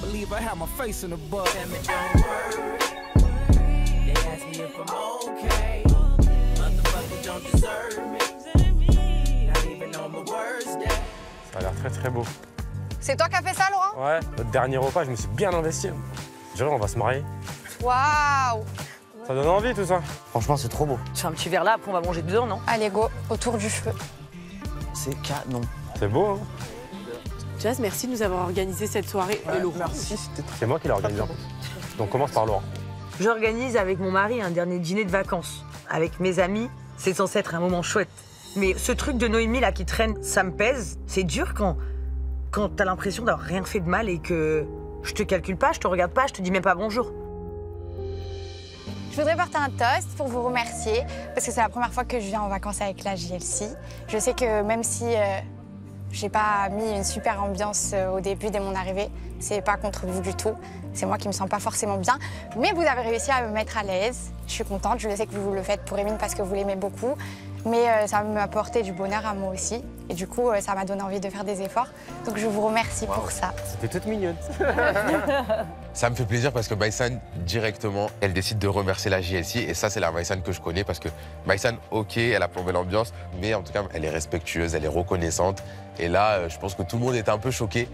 believe I have my face in the book. They ask me if I'm okay. Motherfuckers don't deserve me. Not even on my worst day. Ça a l'air très très beau. C'est toi qui as fait ça, Laurent? Ouais, notre dernier repas, je me suis bien investi. Je dirais, on va se marier. Waouh! Ça donne envie tout ça. Franchement, c'est trop beau. C'est un petit verre là, après on va manger dedans, non? Allez, go, autour du feu. C'est canon. C'est beau, hein? Jazz, merci de nous avoir organisé cette soirée. Ouais, merci, c'était très... C'est moi qui l'ai organisé en plus. Donc commence par Laurent. J'organise avec mon mari un dernier dîner de vacances. Avec mes amis, c'est censé être un moment chouette. Mais ce truc de Noémie là qui traîne, ça me pèse. C'est dur quand t'as l'impression d'avoir rien fait de mal et que je te calcule pas, je te regarde pas, je te dis même pas bonjour. Je voudrais porter un toast pour vous remercier, parce que c'est la première fois que je viens en vacances avec la JLC. Je sais que même si j'ai pas mis une super ambiance au début, dès mon arrivée, c'est pas contre vous du tout. C'est moi qui me sens pas forcément bien. Mais vous avez réussi à me mettre à l'aise. Je suis contente, je sais que vous le faites pour Émine parce que vous l'aimez beaucoup. Mais ça m'a apporté du bonheur à moi aussi. Et du coup, ça m'a donné envie de faire des efforts. Donc je vous remercie pour ça. C'était toute mignonne. Ça me fait plaisir parce que Maïsan, directement, elle décide de remercier la JLC. Et ça, c'est la Maïsan que je connais parce que Maïsan, OK, elle a plombé l'ambiance, mais en tout cas, elle est respectueuse, elle est reconnaissante. Et là, je pense que tout le monde était un peu choqué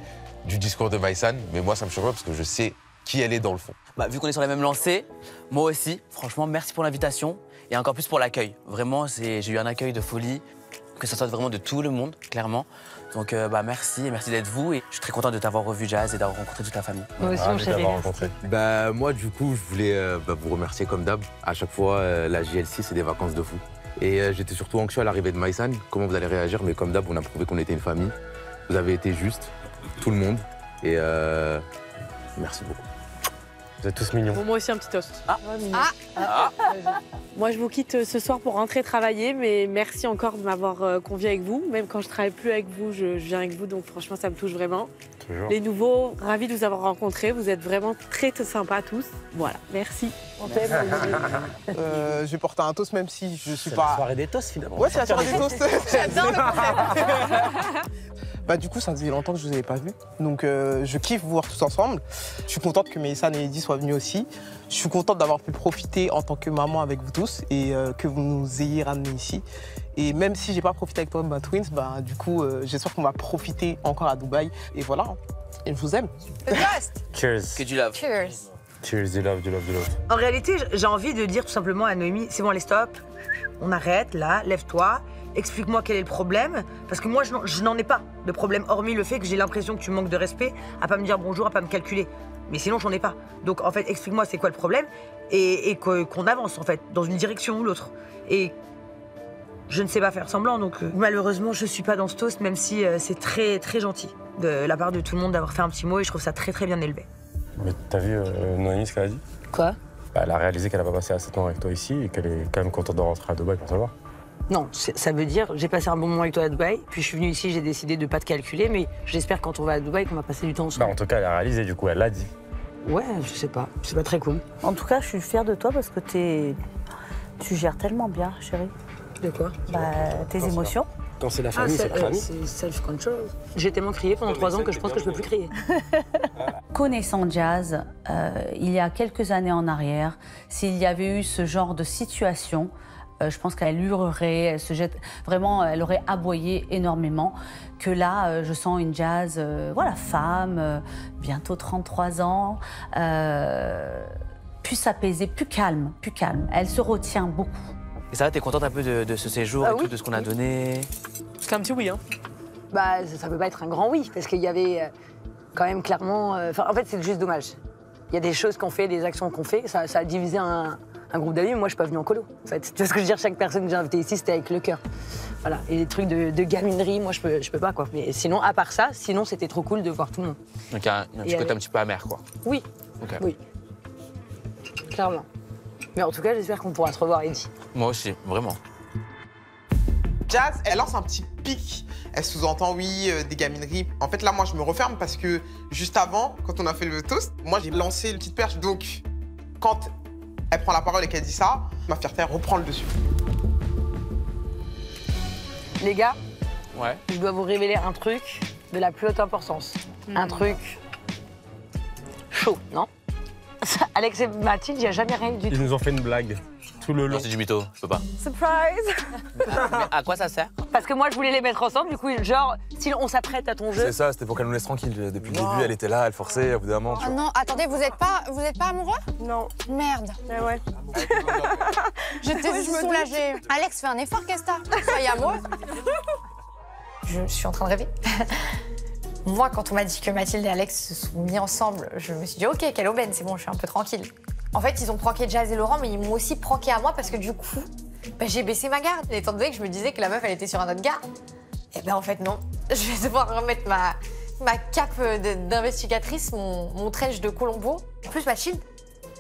du discours de Maïsan. Mais moi, ça me choque pas parce que je sais qui elle est dans le fond. Bah, vu qu'on est sur la même lancée, moi aussi, franchement, merci pour l'invitation et encore plus pour l'accueil. Vraiment, j'ai eu un accueil de folie, que ce soit vraiment de tout le monde, clairement. Donc, merci et merci d'être vous. Et je suis très content de t'avoir revu, Jazz, et d'avoir rencontré toute ta famille. Moi aussi, mon chéri. Bah, moi, du coup, je voulais vous remercier comme d'hab. À chaque fois, la JLC, c'est des vacances de fou. Et j'étais surtout anxieux à l'arrivée de Maïsan. Comment vous allez réagir? Mais comme d'hab, on a prouvé qu'on était une famille. Vous avez été juste, tout le monde. Et merci beaucoup. Vous êtes tous mignons. Bon, moi aussi, un petit toast. Ah. Moi, je vous quitte ce soir pour rentrer travailler, mais merci encore de m'avoir convié avec vous. Même quand je travaille plus avec vous, je viens avec vous, donc franchement, ça me touche vraiment. Toujours. Les nouveaux, ravis de vous avoir rencontrés. Vous êtes vraiment très, très sympas tous. Voilà, merci. On t'aime. Je vais porter un toast même si je suis C'est pas... la soirée des toasts, finalement. Ouais, c'est la soirée des toasts. J'adore le concept. Bah du coup, ça faisait longtemps que je vous avais pas vu. Donc je kiffe vous voir tous ensemble. Je suis contente que Maïsan et Eddy soient venus aussi. Je suis contente d'avoir pu profiter en tant que maman avec vous tous et que vous nous ayez ramenés ici. Et même si j'ai pas profité avec toi de ma twins, bah du coup, j'espère qu'on va profiter encore à Dubaï. Et voilà, et je vous aime. Le toast. Cheers. Que du love. Cheers. Cheers, du love, du love, du love. En réalité, j'ai envie de dire tout simplement à Noémie, c'est bon, allez, stop. On arrête, là, lève-toi. Explique-moi quel est le problème, parce que moi, je n'en ai pas de problème, hormis le fait que j'ai l'impression que tu manques de respect, à pas me dire bonjour, à pas me calculer. Mais sinon, j'en ai pas. Donc, en fait, explique-moi c'est quoi le problème, et qu'on avance, en fait, dans une direction ou l'autre. Et je ne sais pas faire semblant, donc malheureusement, je suis pas dans ce toast, même si c'est très, très gentil de la part de tout le monde d'avoir fait un petit mot, et je trouve ça très, très bien élevé. Mais t'as vu Noémie, ce qu'elle a dit? Quoi? Bah, elle a réalisé qu'elle a pas passé assez de temps avec toi ici et qu'elle est quand même contente de rentrer à Dubaï pour savoir. Non, ça veut dire, j'ai passé un bon moment avec toi à Dubaï, puis je suis venue ici, j'ai décidé de pas te calculer, mais j'espère quand on va à Dubaï qu'on va passer du temps ensemble. Bah, en tout cas, elle a réalisé, du coup, elle l'a dit. Ouais, je sais pas, c'est pas très cool. En tout cas, je suis fière de toi parce que tu gères tellement bien, chérie. De quoi? Tes émotions. Quand c'est la famille, c'est la famille. C'est self-control. J'ai tellement crié pendant 3 ans que je pense que je peux plus crier. Connaissant Jazz, il y a quelques années en arrière, s'il y avait eu ce genre de situation, je pense qu'elle hurlerait, elle se jette, vraiment, elle aurait aboyé énormément. Que là, je sens une Jazz, voilà, femme, bientôt 33 ans, plus apaisée, plus calme, plus calme. Elle se retient beaucoup. Et ça va, t'es contente un peu de ce séjour et oui. tout, de ce qu'on a donné? C'est un petit oui, hein. Bah, ça peut pas être un grand oui, parce qu'il y avait quand même clairement... en fait, c'est juste dommage. Il y a des choses qu'on fait, des actions qu'on fait, ça a divisé un groupe d'amis, mais moi, je suis pas venue en colo. En fait, tu vois ce que je veux dire, chaque personne que j'ai invitée ici, c'était avec le cœur. Voilà, et les trucs de gaminerie, moi, je peux pas, quoi. Mais sinon, à part ça, sinon, c'était trop cool de voir tout le monde. Donc il y a un petit côté un petit peu amer, quoi. Oui, Ok. oui. Clairement. Mais en tout cas, j'espère qu'on pourra se revoir, Eddy. Moi aussi, vraiment. Jazz, elle lance un petit pic. Elle sous-entend, oui, des gamineries. En fait, là, moi, je me referme parce que juste avant, quand on a fait le toast, moi, j'ai lancé une petite perche. Donc, quand elle prend la parole et qu'elle dit ça, ma fierté reprend le dessus. Les gars, Ouais. je dois vous révéler un truc de la plus haute importance. Un truc chaud, non? Alex et Mathilde, il n'y a jamais rien du tout. Ils nous ont fait une blague tout le long. Non, c'est du mytho, je peux pas. Surprise. Mais à quoi ça sert? Parce que moi, je voulais les mettre ensemble, du coup, genre, si on s'apprête à ton jeu. C'est ça, c'était pour qu'elle nous laisse tranquille. Depuis le début, elle était là, elle forçait, au bout d'un moment. Oh non, attendez, vous êtes pas amoureux? Non. Merde. Mais ouais. J'étais soulagée. Alex, fais un effort, Kesta. Soyez amoureux. Je suis en train de rêver. Moi, quand on m'a dit que Mathilde et Alex se sont mis ensemble, je me suis dit, ok, quelle aubaine, c'est bon, je suis un peu tranquille. En fait, ils ont pranké Jazz et Laurent, mais ils m'ont aussi pranké à moi parce que du coup, j'ai baissé ma garde. Étant donné que je me disais que la meuf, elle était sur un autre gars. Et ben en fait, non. Je vais devoir remettre ma cape d'investigatrice, mon trench de Colombo. En plus, Mathilde,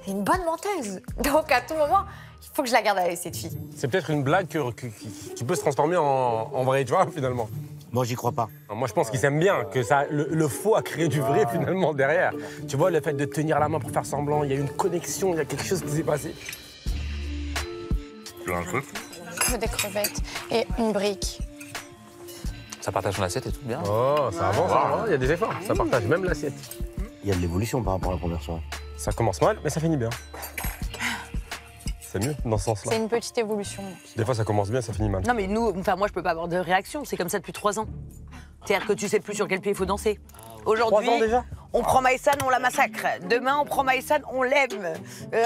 c'est une bonne menteuse. Donc à tout moment, il faut que je la garde avec cette fille. C'est peut-être une blague qui peut se transformer en vrai, tu vois, finalement. Moi, j'y crois pas. Moi, je pense qu'ils aiment bien, que ça, le faux a créé du vrai, finalement, derrière. Tu vois, le fait de tenir la main pour faire semblant, il y a une connexion, il y a quelque chose qui s'est passé. Tu veux un truc? Je veux des crevettes et une brique. Ça partage son assiette et tout bien. Oh, ça avance, hein, il y a des efforts. Ça partage même l'assiette. Il y a de l'évolution par rapport à la première soirée. Ça commence mal, mais ça finit bien. C'est mieux, dans ce sens-là. C'est une petite évolution. Des fois, ça commence bien, ça finit mal. Non, mais nous, enfin, moi, je peux pas avoir de réaction. C'est comme ça depuis 3 ans. C'est-à-dire que tu sais plus sur quel pied il faut danser. Aujourd'hui, 3 ans déjà on prend Maïsan, on la massacre. Demain, on prend Maïsan, on l'aime.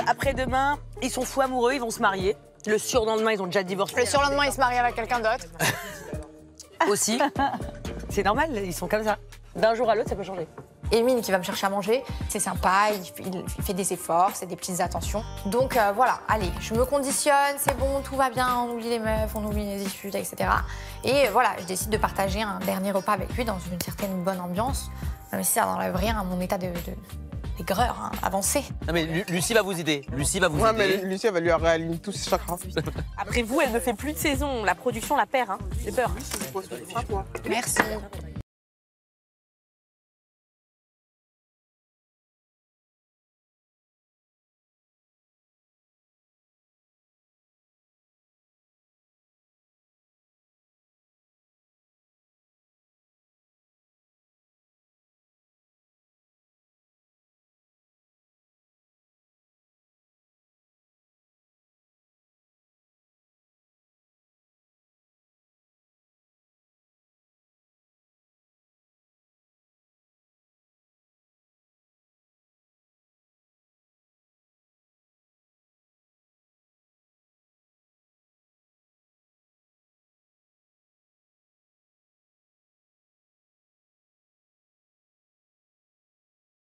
Après-demain, ils sont fous amoureux, ils vont se marier. Le surlendemain, ils ont déjà divorcé. Le surlendemain, il se marie avec quelqu'un d'autre. Aussi. C'est normal, ils sont comme ça. D'un jour à l'autre, ça peut changer. Emile qui va me chercher à manger, c'est sympa, il fait des efforts, c'est des petites attentions. Donc voilà, allez, je me conditionne, c'est bon, tout va bien, on oublie les meufs, on oublie les disputes, etc. Et voilà, je décide de partager un dernier repas avec lui dans une certaine bonne ambiance, même si ça n'enlève rien à mon état d'aigreur avancé. Non mais Lucie va vous aider. Lucie va vous Ouais, aider. mais Lucie, elle va lui réaligner tous ses chakras. Après vous, elle ne fait plus de saison. La production la perd, hein. J'ai peur. Merci.